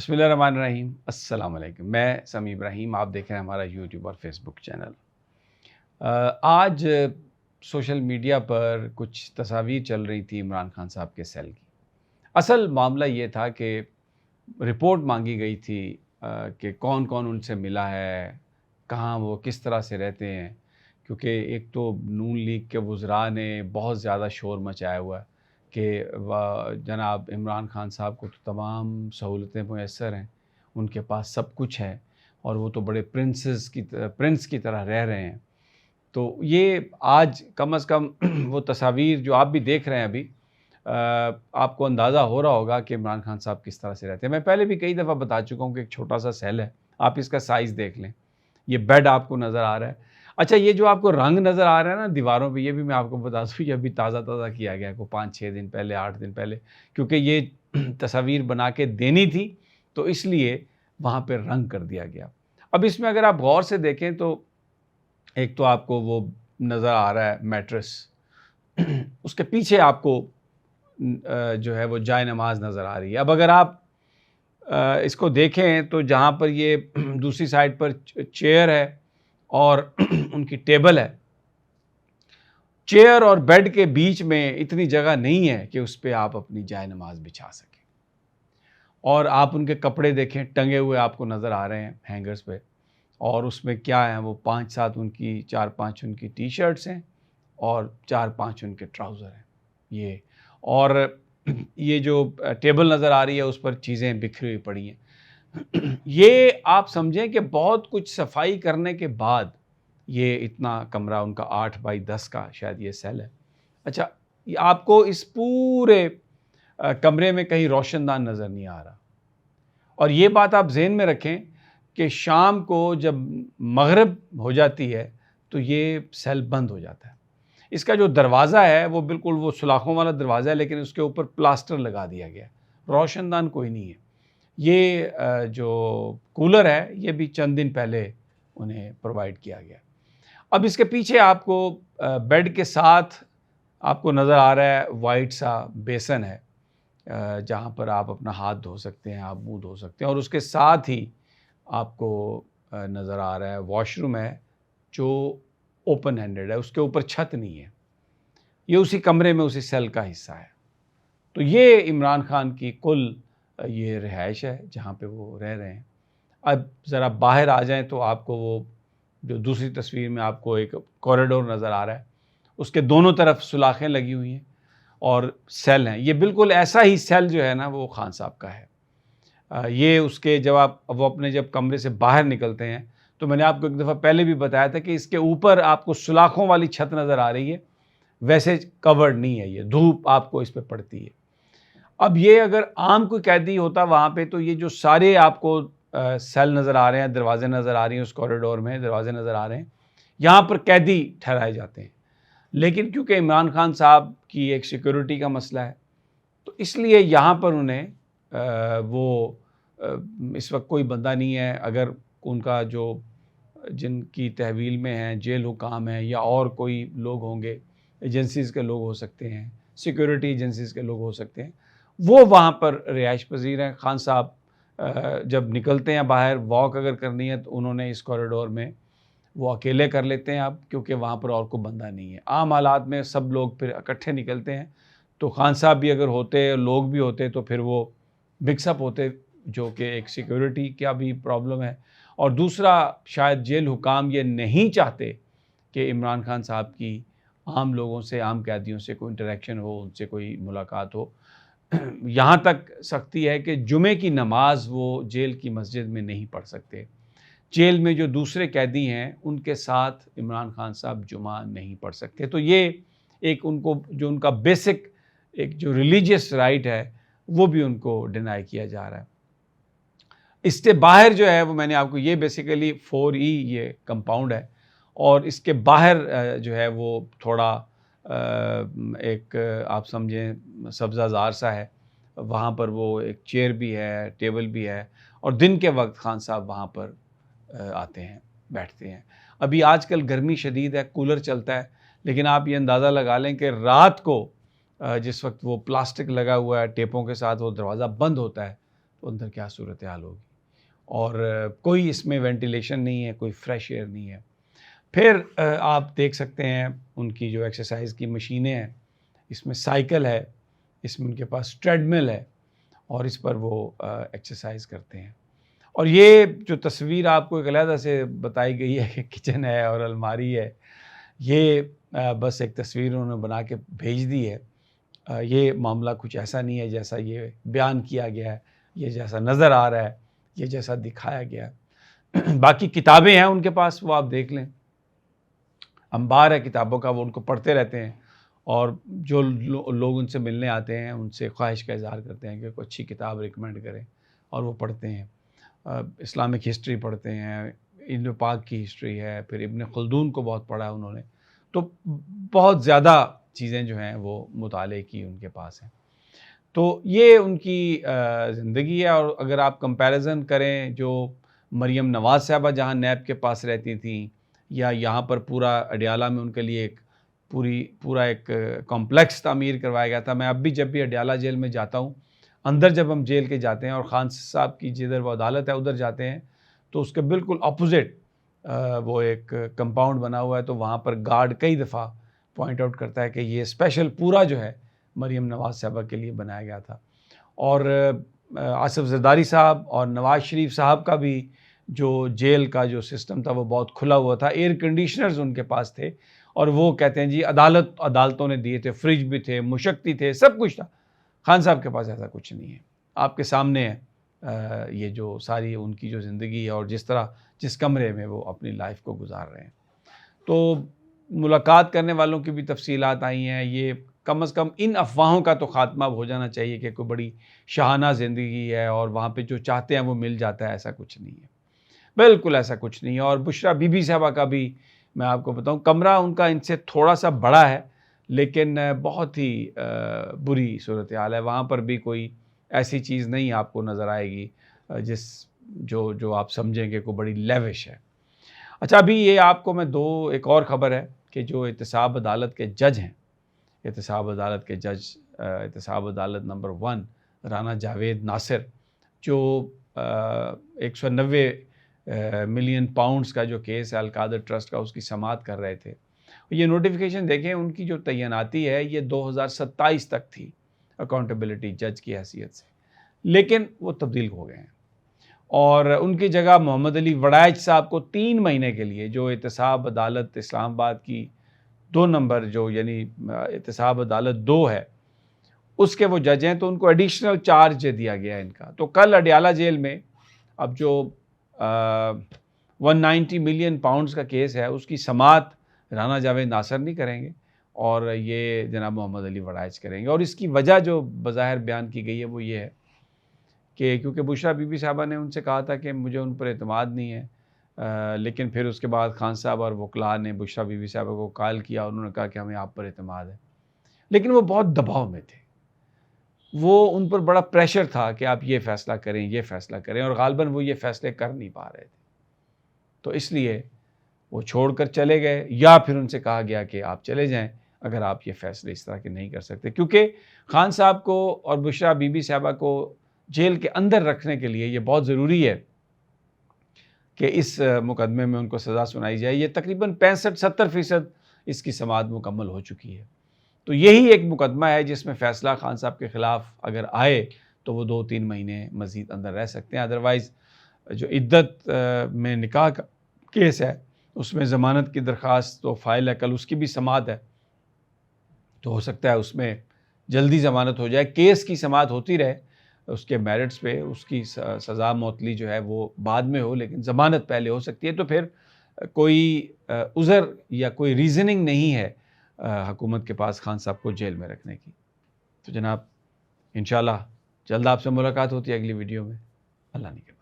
बिस्मिल्लाहिर्रहमानिर्रहीम। अस्सलाम वालेकुम। मैं समी इब्राहिम, आप देख रहे हैं हमारा यूट्यूब और फेसबुक चैनल। आज सोशल मीडिया पर कुछ तस्वीर चल रही थी इमरान खान साहब के सेल की। असल मामला ये था कि रिपोर्ट मांगी गई थी कि कौन कौन उनसे मिला है, कहाँ वो किस तरह से रहते हैं, क्योंकि एक तो नून लीग के वज़रा ने बहुत ज़्यादा शोर मचाया हुआ है कि जनाब इमरान खान साहब को तो तमाम सहूलतें मुयस्सर हैं, उनके पास सब कुछ है और वो तो बड़े प्रिंस की तरह रह रहे हैं। तो ये आज कम अज़ कम वो तस्वीर जो आप भी देख रहे हैं अभी, आपको अंदाज़ा हो रहा होगा कि इमरान खान साहब किस तरह से रहते हैं। मैं पहले भी कई दफ़ा बता चुका हूँ कि एक छोटा सा सेल है, आप इसका साइज़ देख लें। ये बेड आपको नज़र आ रहा है। अच्छा, ये जो आपको रंग नज़र आ रहा है ना दीवारों पे, ये भी मैं आपको बता दूँ, ये अभी ताज़ा किया गया है, को 5-6 दिन पहले, 8 दिन पहले, क्योंकि ये तस्वीर बना के देनी थी, तो इसलिए वहाँ पे रंग कर दिया गया। अब इसमें अगर आप गौर से देखें तो एक तो आपको वो नज़र आ रहा है मैट्रेस, उसके पीछे आपको जो है वो जाए नमाज नज़र आ रही है। अब अगर आप इसको देखें तो जहाँ पर ये दूसरी साइड पर चेयर है और उनकी टेबल है, चेयर और बेड के बीच में इतनी जगह नहीं है कि उस पे आप अपनी जाए नमाज बिछा सकें। और आप उनके कपड़े देखें, टंगे हुए आपको नज़र आ रहे हैं हैंगर्स पे, और उसमें क्या है, वो 5-7 उनकी 4-5 उनकी टी शर्ट्स हैं और 4-5 उनके ट्राउज़र हैं ये। और ये जो टेबल नज़र आ रही है उस पर चीज़ें बिखरी हुई पड़ी हैं। ये आप समझें कि बहुत कुछ सफाई करने के बाद ये इतना कमरा उनका 8 बाई 10 का शायद ये सेल है। अच्छा, ये आपको इस पूरे कमरे में कहीं रोशनदान नज़र नहीं आ रहा। और ये बात आप ज़हन में रखें कि शाम को जब मग़रिब हो जाती है तो ये सेल बंद हो जाता है। इसका जो दरवाज़ा है वो बिल्कुल वो सुलाखों वाला दरवाज़ा है, लेकिन उसके ऊपर प्लास्टर लगा दिया गया है, रोशनदान कोई नहीं है। ये जो कूलर है ये भी चंद दिन पहले उन्हें प्रोवाइड किया गया। अब इसके पीछे आपको बेड के साथ आपको नज़र आ रहा है वाइट सा बेसन है, जहाँ पर आप अपना हाथ धो सकते हैं, आप मुंह धो सकते हैं, और उसके साथ ही आपको नज़र आ रहा है वॉशरूम है जो ओपन हैंडेड है, उसके ऊपर छत नहीं है। ये उसी कमरे में उसी सेल का हिस्सा है। तो ये इमरान खान की कुल ये रिहाइश है जहाँ पे वो रह रहे हैं। अब ज़रा बाहर आ जाएं तो आपको वो जो दूसरी तस्वीर में आपको एक कॉरिडोर नज़र आ रहा है, उसके दोनों तरफ सुलाखें लगी हुई हैं और सेल हैं। ये बिल्कुल ऐसा ही सेल जो है ना वो खान साहब का है। ये उसके जब वो अपने जब कमरे से बाहर निकलते हैं तो मैंने आपको एक दफ़ा पहले भी बताया था कि इसके ऊपर आपको सुलाखों वाली छत नज़र आ रही है, वैसे कवर्ड नहीं है, ये धूप आपको इस पे पड़ती है। अब ये अगर आम कोई कैदी होता वहाँ पे तो ये जो सारे आपको सेल नज़र आ रहे हैं, दरवाजे नज़र आ रही हैं, उस कॉरिडोर में दरवाजे नज़र आ रहे हैं, यहाँ पर कैदी ठहराए जाते हैं। लेकिन क्योंकि इमरान खान साहब की एक सिक्योरिटी का मसला है तो इसलिए यहाँ पर उन्हें इस वक्त कोई बंदा नहीं है। अगर उनका जो जिनकी तहवील में हैं, जेल हुकाम हैं या और कोई लोग होंगे, एजेंसीज़ के लोग हो सकते हैं, सिक्योरिटी एजेंसीज़ के लोग हो सकते हैं, वो वहाँ पर रिहाइश पजीर हैं। खान साहब जब निकलते हैं बाहर वॉक अगर करनी है तो उन्होंने इस कॉरिडोर में वो अकेले कर लेते हैं अब, क्योंकि वहाँ पर और कोई बंदा नहीं है। आम हालात में सब लोग फिर इकट्ठे निकलते हैं, तो खान साहब भी अगर होते, लोग भी होते, तो फिर वो मिक्सअप होते, जो कि एक सिक्योरिटी का भी प्रॉब्लम है। और दूसरा, शायद जेल हुकाम ये नहीं चाहते कि इमरान खान साहब की आम लोगों से, आम कैदियों से कोई इंटरेक्शन हो, उनसे कोई मुलाकात हो। यहाँ तक सख्ती है कि जुमे की नमाज वो जेल की मस्जिद में नहीं पढ़ सकते। जेल में जो दूसरे कैदी हैं उनके साथ इमरान खान साहब जुमा नहीं पढ़ सकते। तो ये एक उनको जो उनका बेसिक एक जो रिलीजियस राइट है वो भी उनको डिनाई किया जा रहा है। इससे बाहर जो है वो मैंने आपको, ये बेसिकली 4E ये कंपाउंड है, और इसके बाहर जो है वो थोड़ा एक आप समझें सब्ज़ाज़ार सा है, वहाँ पर वो एक चेयर भी है, टेबल भी है, और दिन के वक्त खान साहब वहाँ पर आते हैं, बैठते हैं। अभी आजकल गर्मी शदीद है, कूलर चलता है, लेकिन आप ये अंदाज़ा लगा लें कि रात को जिस वक्त वो प्लास्टिक लगा हुआ है टेपों के साथ, वो दरवाज़ा बंद होता है, تو اندر کیا صورتحال ہوگی. اور کوئی اس میں وینٹیلیشن نہیں ہے, کوئی فریش ایئر نہیں ہے. پھر آپ دیکھ سکتے ہیں ان کی جو ایکسرسائز کی مشینیں ہیں, اس میں سائیکل ہے, اس میں ان کے پاس ٹریڈ مل ہے, اور اس پر وہ ایکسرسائز کرتے ہیں. اور یہ جو تصویر آپ کو ایک علیحدہ سے بتائی گئی ہے کہ کچن ہے اور الماری ہے, یہ بس ایک تصویر انہوں نے بنا کے بھیج دی ہے. یہ معاملہ کچھ ایسا نہیں ہے جیسا یہ بیان کیا گیا ہے, یہ جیسا نظر آ رہا ہے, یہ جیسا دکھایا گیا ہے. باقی کتابیں ہیں ان کے پاس, وہ آپ دیکھ لیں, انبار ہے کتابوں کا, وہ ان کو پڑھتے رہتے ہیں. اور جو لوگ ان سے ملنے آتے ہیں ان سے خواہش کا اظہار کرتے ہیں کہ کوئی اچھی کتاب ریکمینڈ کریں, اور وہ پڑھتے ہیں. اسلامک ہسٹری پڑھتے ہیں, ابن پاک کی ہسٹری ہے, پھر ابن خلدون کو بہت پڑھا انہوں نے. تو بہت زیادہ چیزیں جو ہیں وہ مطالعے کی ان کے پاس ہیں. تو یہ ان کی زندگی ہے. اور اگر آپ کمپیریزن کریں جو مریم نواز صاحبہ جہاں نیب کے پاس رہتی تھیں, یا یہاں پر پورا اڈیالہ میں ان کے لیے ایک پورا ایک کمپلیکس تعمیر کروایا گیا تھا. میں اب بھی جب بھی اڈیالہ جیل میں جاتا ہوں, اندر جب ہم جیل کے جاتے ہیں اور خان صاحب کی جدھر وہ عدالت ہے ادھر جاتے ہیں, تو اس کے بالکل اپوزٹ وہ ایک کمپاؤنڈ بنا ہوا ہے. تو وہاں پر گارڈ کئی دفعہ پوائنٹ آؤٹ کرتا ہے کہ یہ اسپیشل پورا جو ہے مریم نواز صاحبہ کے لیے بنایا گیا تھا. اور آصف زرداری صاحب اور نواز شریف صاحب کا بھی جو جیل کا جو سسٹم تھا وہ بہت کھلا ہوا تھا. ایئر کنڈیشنرز ان کے پاس تھے, اور وہ کہتے ہیں جی عدالتوں نے دیے تھے, فریج بھی تھے, مشکتی تھے, سب کچھ تھا. خان صاحب کے پاس ایسا کچھ نہیں ہے. آپ کے سامنے ہے یہ جو ساری ان کی جو زندگی ہے, اور جس کمرے میں وہ اپنی لائف کو گزار رہے ہیں. تو ملاقات کرنے والوں کی بھی تفصیلات آئی ہیں. یہ کم از کم ان افواہوں کا تو خاتمہ ہو جانا چاہیے کہ کوئی بڑی شاہانہ زندگی ہے اور وہاں پہ جو چاہتے ہیں وہ مل جاتا ہے. ایسا کچھ نہیں ہے, بالکل ایسا کچھ نہیں ہے. اور بشرا بی بی صاحبہ کا بھی میں آپ کو بتاؤں, کمرہ ان کا ان سے تھوڑا سا بڑا ہے, لیکن بہت ہی بری صورتحال ہے. وہاں پر بھی کوئی ایسی چیز نہیں آپ کو نظر آئے گی جو آپ سمجھیں کہ کوئی بڑی لیوش ہے. اچھا, ابھی یہ آپ کو میں ایک اور خبر ہے کہ جو احتساب عدالت کے جج ہیں, احتساب عدالت نمبر 1 رانا جاوید ناصر, جو 190 ملین پاؤنڈز کا جو کیس ہے القادر ٹرسٹ کا, اس کی سماعت کر رہے تھے. یہ نوٹیفیکیشن دیکھیں, ان کی جو تعیناتی ہے یہ 2027 تک تھی اکاؤنٹیبلٹی جج کی حیثیت سے, لیکن وہ تبدیل ہو گئے ہیں. اور ان کی جگہ محمد علی وڑائچ صاحب کو 3 مہینے کے لیے, جو احتساب عدالت اسلام آباد کی 2 نمبر جو یعنی احتساب عدالت 2 ہے اس کے وہ جج ہیں, تو ان کو ایڈیشنل چارج دیا گیا ہے ان کا. تو کل اڈیالہ جیل میں اب جو 190 ملین پاؤنڈز کا کیس ہے اس کی سماعت رانا جاوید ناصر نہیں کریں گے, اور یہ جناب محمد علی وڑائچ کریں گے. اور اس کی وجہ جو بظاہر بیان کی گئی ہے وہ یہ ہے کہ کیونکہ بشرا بی بی صاحبہ نے ان سے کہا تھا کہ مجھے ان پر اعتماد نہیں ہے, لیکن پھر اس کے بعد خان صاحب اور وکلاء نے بشرا بی بی صاحبہ کو کال کیا, انہوں نے کہا کہ ہمیں آپ پر اعتماد ہے. لیکن وہ بہت دباؤ میں تھے, وہ ان پر بڑا پریشر تھا کہ آپ یہ فیصلہ کریں, یہ فیصلہ کریں, اور غالباً وہ یہ فیصلے کر نہیں پا رہے تھے. تو اس لیے وہ چھوڑ کر چلے گئے, یا پھر ان سے کہا گیا کہ آپ چلے جائیں اگر آپ یہ فیصلے اس طرح کے نہیں کر سکتے. کیونکہ خان صاحب کو اور بشرا بی بی صاحبہ کو جیل کے اندر رکھنے کے لیے یہ بہت ضروری ہے کہ اس مقدمے میں ان کو سزا سنائی جائے. یہ تقریباً 65-70% اس کی سماعت مکمل ہو چکی ہے. تو یہی ایک مقدمہ ہے جس میں فیصلہ خان صاحب کے خلاف اگر آئے تو وہ 2-3 مہینے مزید اندر رہ سکتے ہیں. ادروائز جو عدت میں نکاح کا کیس ہے اس میں ضمانت کی درخواست تو فائل ہے, کل اس کی بھی سماعت ہے, تو ہو سکتا ہے اس میں جلدی ضمانت ہو جائے. کیس کی سماعت ہوتی رہے اس کے میرٹس پہ, اس کی سزا معطلی جو ہے وہ بعد میں ہو, لیکن ضمانت پہلے ہو سکتی ہے. تو پھر کوئی عذر یا کوئی ریزننگ نہیں ہے حکومت کے پاس خان صاحب کو جیل میں رکھنے کی. تو جناب انشاءاللہ جلد آپ سے ملاقات ہوتی ہے اگلی ویڈیو میں. اللہ نگہبان.